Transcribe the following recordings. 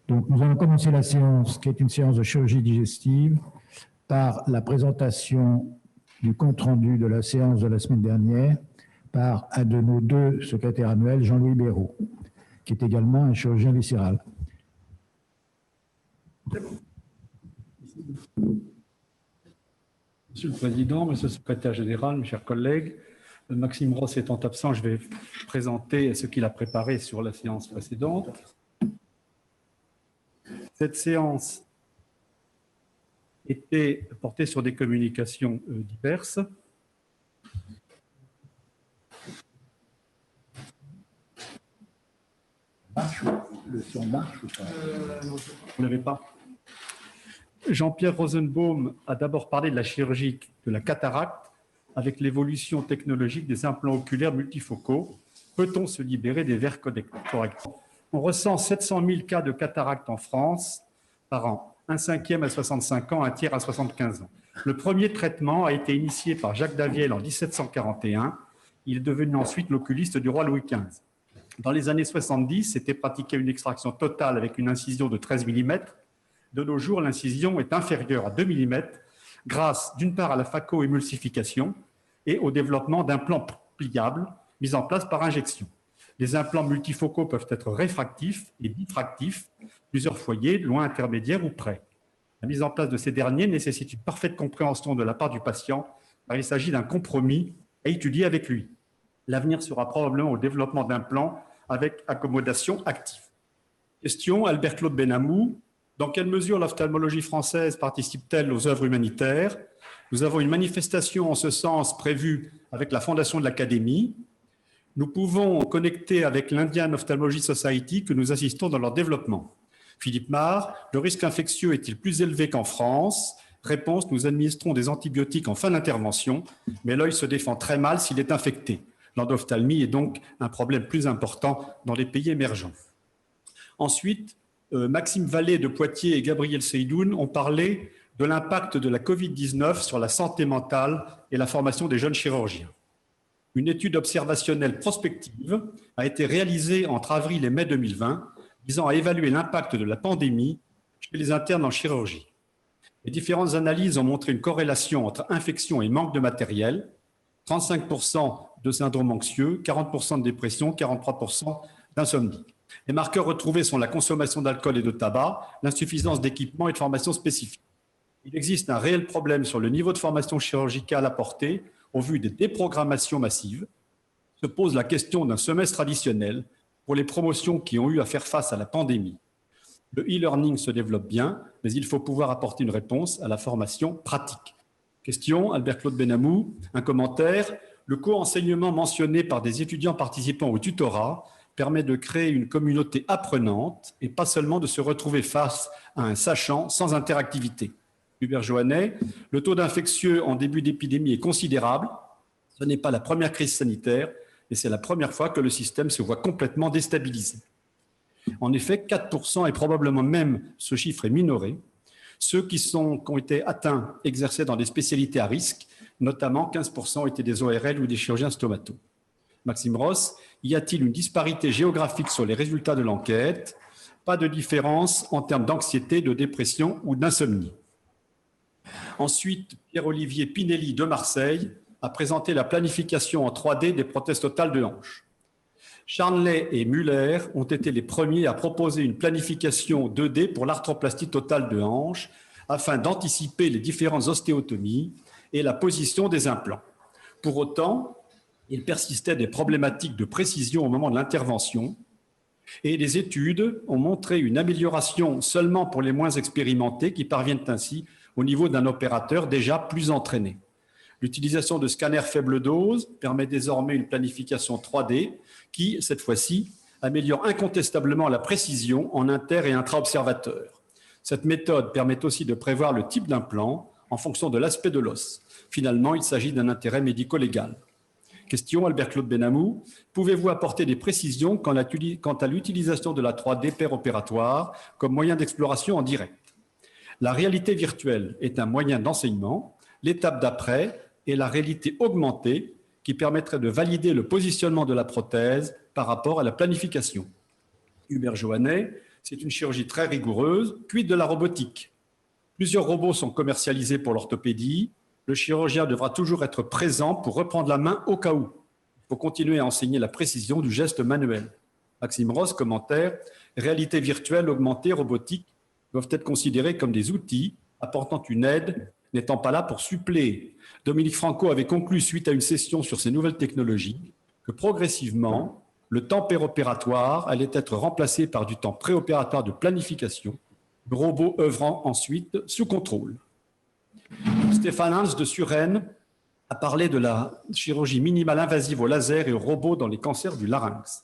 Donc, nous allons commencer la séance, qui est une séance de chirurgie digestive, par la présentation du compte-rendu de la séance de la semaine dernière par un de nos deux secrétaires annuels, Jean-Louis Béraud, qui est également un chirurgien viscéral. Monsieur le Président, Monsieur le Secrétaire général, mes chers collègues, Maxime Ross étant absent, je vais présenter ce qu'il a préparé sur la séance précédente. Cette séance était portée sur des communications diverses. Le son marche ou pas? Vous ne l'avez pas? Jean-Pierre Rosenbaum a d'abord parlé de la chirurgie de la cataracte avec l'évolution technologique des implants oculaires multifocaux. Peut-on se libérer des verres correctement? On recense 700 000 cas de cataracte en France par an, un cinquième à 65 ans, un tiers à 75 ans. Le premier traitement a été initié par Jacques Daviel en 1741. Il est devenu ensuite l'oculiste du roi Louis XV. Dans les années 70, c'était pratiqué une extraction totale avec une incision de 13 mm. De nos jours, l'incision est inférieure à 2 mm grâce d'une part à la phacoémulsification et au développement d'implants pliables mis en place par injection. Les implants multifocaux peuvent être réfractifs et diffractifs, plusieurs foyers, loin, intermédiaires ou près. La mise en place de ces derniers nécessite une parfaite compréhension de la part du patient, car il s'agit d'un compromis à étudier avec lui. L'avenir sera probablement au développement d'implants avec accommodation active. Question, Albert-Claude Benamou. Dans quelle mesure l'ophtalmologie française participe-t-elle aux œuvres humanitaires? Nous avons une manifestation en ce sens prévue avec la Fondation de l'Académie. Nous pouvons connecter avec l'Indian Ophthalmology Society que nous assistons dans leur développement. Philippe Marr, le risque infectieux est-il plus élevé qu'en France? Réponse, nous administrons des antibiotiques en fin d'intervention, mais l'œil se défend très mal s'il est infecté. L'endophthalmie est donc un problème plus important dans les pays émergents. Ensuite, Maxime Vallée de Poitiers et Gabriel Seydoun ont parlé de l'impact de la Covid-19 sur la santé mentale et la formation des jeunes chirurgiens. Une étude observationnelle prospective a été réalisée entre avril et mai 2020 visant à évaluer l'impact de la pandémie chez les internes en chirurgie. Les différentes analyses ont montré une corrélation entre infection et manque de matériel, 35% de syndrome anxieux, 40% de dépression, 43% d'insomnie. Les marqueurs retrouvés sont la consommation d'alcool et de tabac, l'insuffisance d'équipements et de formation spécifique. Il existe un réel problème sur le niveau de formation chirurgicale apporté au vu des déprogrammations massives. Se pose la question d'un semestre additionnel pour les promotions qui ont eu à faire face à la pandémie. Le e-learning se développe bien, mais il faut pouvoir apporter une réponse à la formation pratique. Question, Albert-Claude Benamou, un commentaire. Le co-enseignement mentionné par des étudiants participant au tutorat permet de créer une communauté apprenante et pas seulement de se retrouver face à un sachant sans interactivité. Hubert Joannet, le taux d'infectieux en début d'épidémie est considérable. Ce n'est pas la première crise sanitaire et c'est la première fois que le système se voit complètement déstabilisé. En effet, 4% et probablement même ce chiffre est minoré. Ceux qui ont été atteints exerçaient dans des spécialités à risque, notamment 15% étaient des ORL ou des chirurgiens stomato. Maxime Ross, y a-t-il une disparité géographique sur les résultats de l'enquête? Pas de différence en termes d'anxiété, de dépression ou d'insomnie. Ensuite, Pierre-Olivier Pinelli de Marseille a présenté la planification en 3D des prothèses totales de hanche. Charnley et Muller ont été les premiers à proposer une planification 2D pour l'arthroplastie totale de hanche afin d'anticiper les différentes ostéotomies et la position des implants. Pour autant, il persistait des problématiques de précision au moment de l'intervention et les études ont montré une amélioration seulement pour les moins expérimentés qui parviennent ainsi au niveau d'un opérateur déjà plus entraîné. L'utilisation de scanners faible dose permet désormais une planification 3D qui, cette fois-ci, améliore incontestablement la précision en inter- et intra-observateur. Cette méthode permet aussi de prévoir le type d'implant en fonction de l'aspect de l'os. Finalement, il s'agit d'un intérêt médico-légal. Question, Albert-Claude Benamou. Pouvez-vous apporter des précisions quant à l'utilisation de la 3D opératoire comme moyen d'exploration en direct? La réalité virtuelle est un moyen d'enseignement. L'étape d'après est la réalité augmentée qui permettrait de valider le positionnement de la prothèse par rapport à la planification. Hubert Joannet, C'est une chirurgie très rigoureuse. Quid de la robotique? Plusieurs robots sont commercialisés pour l'orthopédie. Le chirurgien devra toujours être présent pour reprendre la main au cas où. Il faut continuer à enseigner la précision du geste manuel. Maxime Ross, commentaire, réalité virtuelle, augmentée, robotique doivent être considérés comme des outils apportant une aide, n'étant pas là pour suppléer. Dominique Franco avait conclu, suite à une session sur ces nouvelles technologies, que progressivement, le temps péropératoire allait être remplacé par du temps préopératoire de planification, le robot œuvrant ensuite sous contrôle. Stéphane Hans de Suresnes a parlé de la chirurgie minimale invasive au laser et au robot dans les cancers du larynx.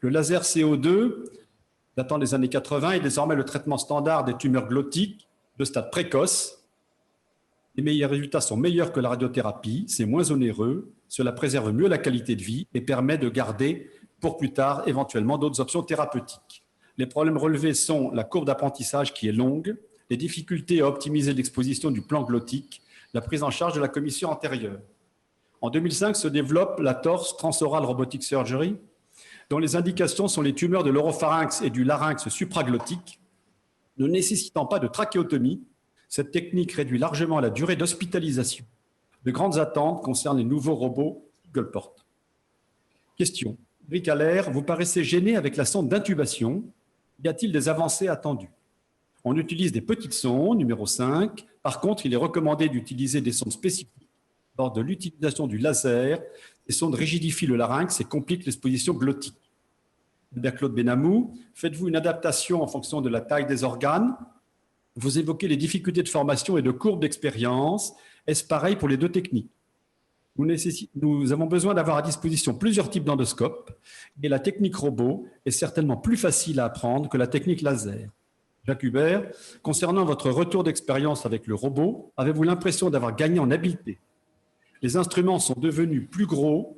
Le laser CO2, datant des années 80, est désormais le traitement standard des tumeurs glottiques de stade précoce. Les meilleurs résultats sont meilleurs que la radiothérapie, c'est moins onéreux, cela préserve mieux la qualité de vie et permet de garder pour plus tard éventuellement d'autres options thérapeutiques. Les problèmes relevés sont la courbe d'apprentissage qui est longue, les difficultés à optimiser l'exposition du plan glottique, la prise en charge de la commission antérieure. En 2005 se développe la TORS, Transoral Robotic Surgery, dont les indications sont les tumeurs de l'oropharynx et du larynx supraglottique. Ne nécessitant pas de trachéotomie, cette technique réduit largement la durée d'hospitalisation. De grandes attentes concernent les nouveaux robots Eagleport. Question. Bric Allaire, vous paraissez gêné avec la sonde d'intubation. Y a-t-il des avancées attendues? On utilise des petites sondes, numéro 5. Par contre, il est recommandé d'utiliser des sondes spécifiques. Lors de l'utilisation du laser, les sondes rigidifient le larynx et compliquent l'exposition glottique. Albert-Claude Benamou, faites-vous une adaptation en fonction de la taille des organes? Vous évoquez les difficultés de formation et de courbe d'expérience. Est-ce pareil pour les deux techniques? Nous avons besoin d'avoir à disposition plusieurs types d'endoscopes et la technique robot est certainement plus facile à apprendre que la technique laser. Jacques Hubert, concernant votre retour d'expérience avec le robot, avez-vous l'impression d'avoir gagné en habileté? Les instruments sont devenus plus gros,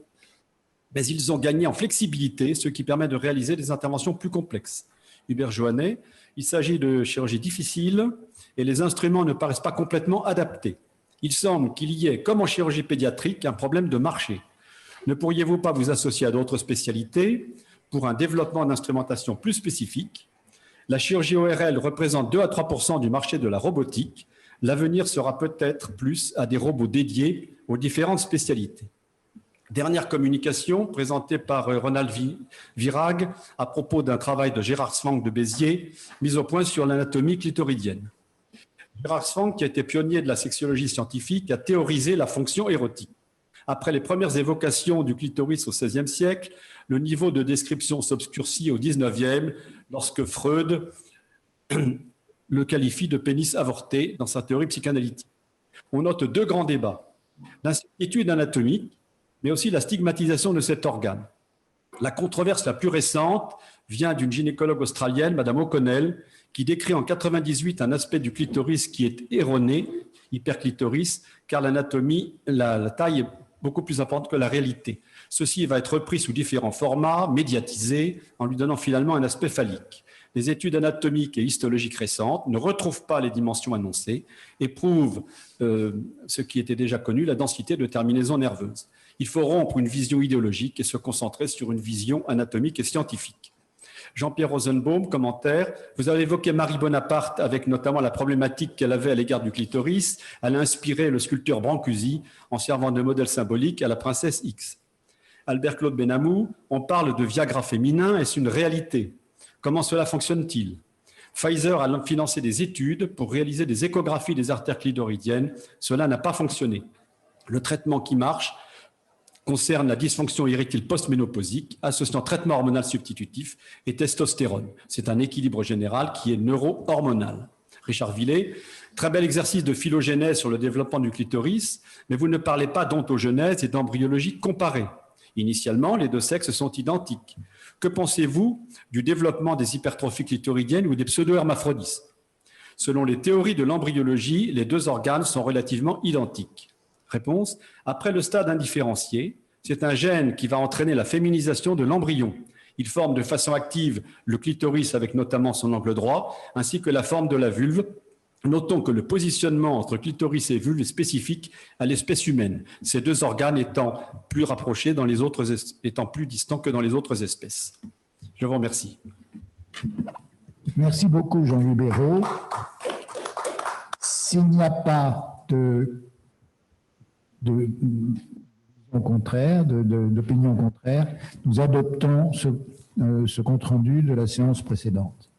mais ils ont gagné en flexibilité, ce qui permet de réaliser des interventions plus complexes. Hubert Joannet, il s'agit de chirurgie difficile et les instruments ne paraissent pas complètement adaptés. Il semble qu'il y ait, comme en chirurgie pédiatrique, un problème de marché. Ne pourriez-vous pas vous associer à d'autres spécialités pour un développement d'instrumentation plus spécifique? La chirurgie ORL représente 2 à 3% du marché de la robotique. L'avenir sera peut-être plus à des robots dédiés aux différentes spécialités. Dernière communication présentée par Ronald Virag à propos d'un travail de Gérard Swank de Béziers, mis au point sur l'anatomie clitoridienne. Gérard Swank, qui a été pionnier de la sexologie scientifique, a théorisé la fonction érotique. Après les premières évocations du clitoris au XVIe siècle, le niveau de description s'obscurcit au XIXe, lorsque Freud le qualifie de pénis avorté dans sa théorie psychanalytique. On note deux grands débats, l'incertitude anatomique, mais aussi la stigmatisation de cet organe. La controverse la plus récente vient d'une gynécologue australienne, Madame O'Connell, qui décrit en 1998 un aspect du clitoris qui est erroné, hyperclitoris, car l'anatomie, la taille est beaucoup plus importante que la réalité. Ceci va être repris sous différents formats, médiatisé, en lui donnant finalement un aspect phallique. Les études anatomiques et histologiques récentes ne retrouvent pas les dimensions annoncées et prouvent ce qui était déjà connu, la densité de terminaisons nerveuses. Il faut rompre une vision idéologique et se concentrer sur une vision anatomique et scientifique. Jean-Pierre Rosenbaum, commentaire, vous avez évoqué Marie Bonaparte avec notamment la problématique qu'elle avait à l'égard du clitoris. Elle a inspiré le sculpteur Brancusi en servant de modèle symbolique à la princesse X. Albert-Claude Benamou, on parle de Viagra féminin, est-ce une réalité? Comment cela fonctionne-t-il? Pfizer a financé des études pour réaliser des échographies des artères clitoridiennes. Cela n'a pas fonctionné. Le traitement qui marche concerne la dysfonction érectile post-ménopausique, associant traitement hormonal substitutif et testostérone. C'est un équilibre général qui est neuro-hormonal. Richard Villet, très bel exercice de phylogénèse sur le développement du clitoris, mais vous ne parlez pas d'ontogenèse et d'embryologie comparée. Initialement, les deux sexes sont identiques. Que pensez-vous du développement des hypertrophies clitoridiennes ou des pseudo-hermaphrodites? Selon les théories de l'embryologie, les deux organes sont relativement identiques. Réponse. Après le stade indifférencié, c'est un gène qui va entraîner la féminisation de l'embryon. Il forme de façon active le clitoris avec notamment son angle droit, ainsi que la forme de la vulve. Notons que le positionnement entre clitoris et vulve est spécifique à l'espèce humaine, ces deux organes étant plus rapprochés étant plus distants que dans les autres espèces. Je vous remercie. Merci beaucoup, Jean-Louis Béraud. S'il n'y a pas d'opinion contraire, nous adoptons ce compte-rendu de la séance précédente.